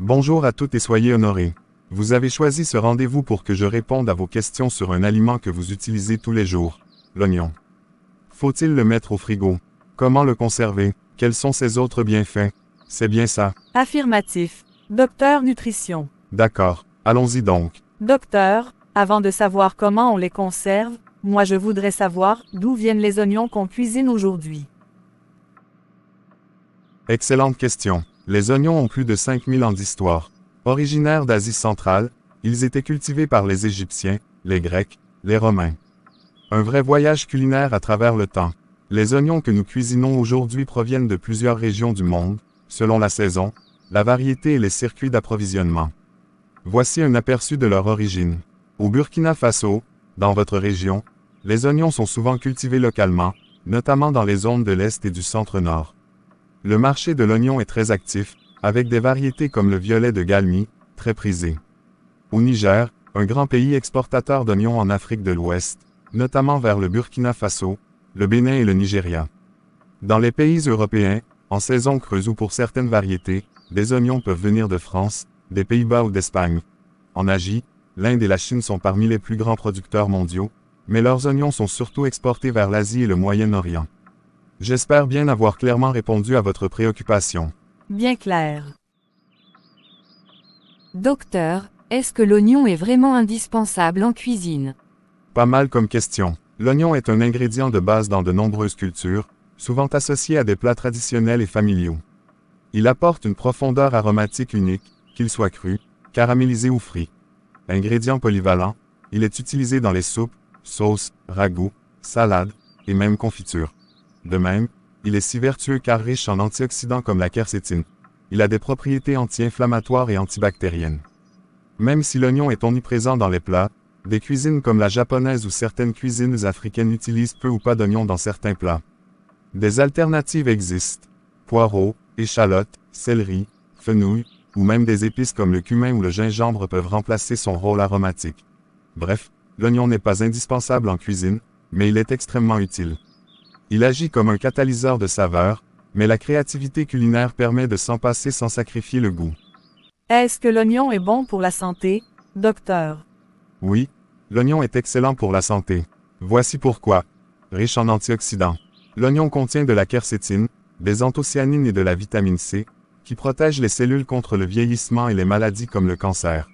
Bonjour à toutes et soyez honorés. Vous avez choisi ce rendez-vous pour que je réponde à vos questions sur un aliment que vous utilisez tous les jours, l'oignon. Faut-il le mettre au frigo? Comment le conserver? Quels sont ses autres bienfaits? C'est bien ça. Affirmatif. Docteur Nutrition. D'accord. Allons-y donc. Docteur, avant de savoir comment on les conserve, moi je voudrais savoir d'où viennent les oignons qu'on cuisine aujourd'hui. Excellente question. Les oignons ont plus de 5000 ans d'histoire. Originaires d'Asie centrale, ils étaient cultivés par les Égyptiens, les Grecs, les Romains. Un vrai voyage culinaire à travers le temps. Les oignons que nous cuisinons aujourd'hui proviennent de plusieurs régions du monde, selon la saison, la variété et les circuits d'approvisionnement. Voici un aperçu de leur origine. Au Burkina Faso, dans votre région, les oignons sont souvent cultivés localement, notamment dans les zones de l'Est et du Centre-Nord. Le marché de l'oignon est très actif, avec des variétés comme le violet de Galmi, très prisé. Au Niger, un grand pays exportateur d'oignons en Afrique de l'Ouest, notamment vers le Burkina Faso, le Bénin et le Nigeria. Dans les pays européens, en saison creuse ou pour certaines variétés, des oignons peuvent venir de France, des Pays-Bas ou d'Espagne. En Asie, l'Inde et la Chine sont parmi les plus grands producteurs mondiaux, mais leurs oignons sont surtout exportés vers l'Asie et le Moyen-Orient. J'espère bien avoir clairement répondu à votre préoccupation. Bien clair. Docteur, est-ce que l'oignon est vraiment indispensable en cuisine? Pas mal comme question. L'oignon est un ingrédient de base dans de nombreuses cultures, souvent associé à des plats traditionnels et familiaux. Il apporte une profondeur aromatique unique, qu'il soit cru, caramélisé ou frit. Ingrédient polyvalent, il est utilisé dans les soupes, sauces, ragoûts, salades, et même confitures. De même, il est si vertueux car riche en antioxydants comme la quercétine. Il a des propriétés anti-inflammatoires et antibactériennes. Même si l'oignon est omniprésent dans les plats, des cuisines comme la japonaise ou certaines cuisines africaines utilisent peu ou pas d'oignons dans certains plats. Des alternatives existent. Poireaux, échalotes, céleri, fenouil, ou même des épices comme le cumin ou le gingembre peuvent remplacer son rôle aromatique. Bref, l'oignon n'est pas indispensable en cuisine, mais il est extrêmement utile. Il agit comme un catalyseur de saveurs, mais la créativité culinaire permet de s'en passer sans sacrifier le goût. Est-ce que l'oignon est bon pour la santé, docteur? Oui, l'oignon est excellent pour la santé. Voici pourquoi. Riche en antioxydants. L'oignon contient de la quercétine, des anthocyanines et de la vitamine C, qui protègent les cellules contre le vieillissement et les maladies comme le cancer.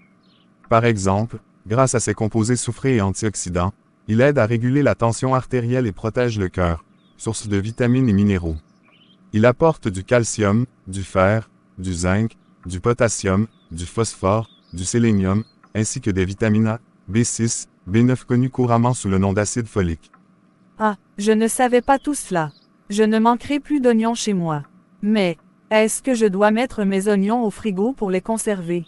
Par exemple, grâce à ses composés soufrés et antioxydants, il aide à réguler la tension artérielle et protège le cœur, source de vitamines et minéraux. Il apporte du calcium, du fer, du zinc, du potassium, du phosphore, du sélénium, ainsi que des vitamines A, B6, B9 connus couramment sous le nom d'acide folique. Ah, je ne savais pas tout cela. Je ne manquerai plus d'oignons chez moi. Mais, est-ce que je dois mettre mes oignons au frigo pour les conserver?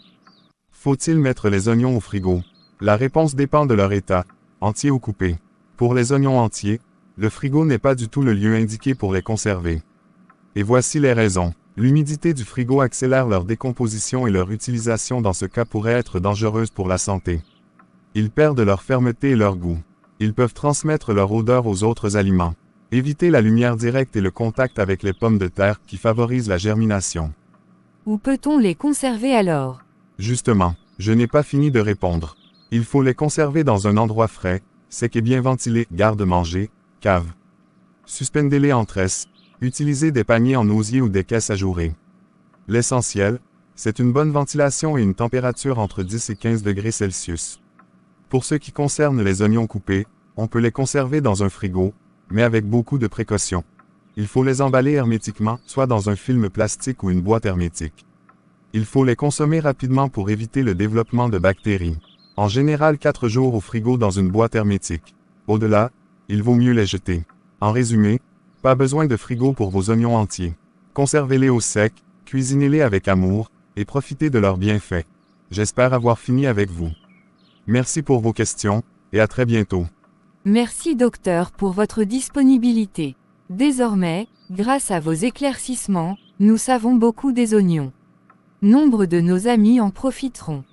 Faut-il mettre les oignons au frigo? La réponse dépend de leur état, entier ou coupé. Pour les oignons entiers, le frigo n'est pas du tout le lieu indiqué pour les conserver. Et voici les raisons. L'humidité du frigo accélère leur décomposition et leur utilisation dans ce cas pourrait être dangereuse pour la santé. Ils perdent leur fermeté et leur goût. Ils peuvent transmettre leur odeur aux autres aliments. Évitez la lumière directe et le contact avec les pommes de terre qui favorisent la germination. Où peut-on les conserver alors? Justement, je n'ai pas fini de répondre. Il faut les conserver dans un endroit frais, sec et bien ventilé, garde-manger, cave. Suspendez-les en tresse. Utilisez des paniers en osier ou des caisses ajourées. L'essentiel, c'est une bonne ventilation et une température entre 10 et 15 degrés Celsius. Pour ce qui concerne les oignons coupés, on peut les conserver dans un frigo, mais avec beaucoup de précautions. Il faut les emballer hermétiquement, soit dans un film plastique ou une boîte hermétique. Il faut les consommer rapidement pour éviter le développement de bactéries. En général 4 jours au frigo dans une boîte hermétique. Au-delà, il vaut mieux les jeter. En résumé, pas besoin de frigo pour vos oignons entiers. Conservez-les au sec, cuisinez-les avec amour, et profitez de leurs bienfaits. J'espère avoir fini avec vous. Merci pour vos questions, et à très bientôt. Merci docteur pour votre disponibilité. Désormais, grâce à vos éclaircissements, nous savons beaucoup des oignons. Nombre de nos amis en profiteront.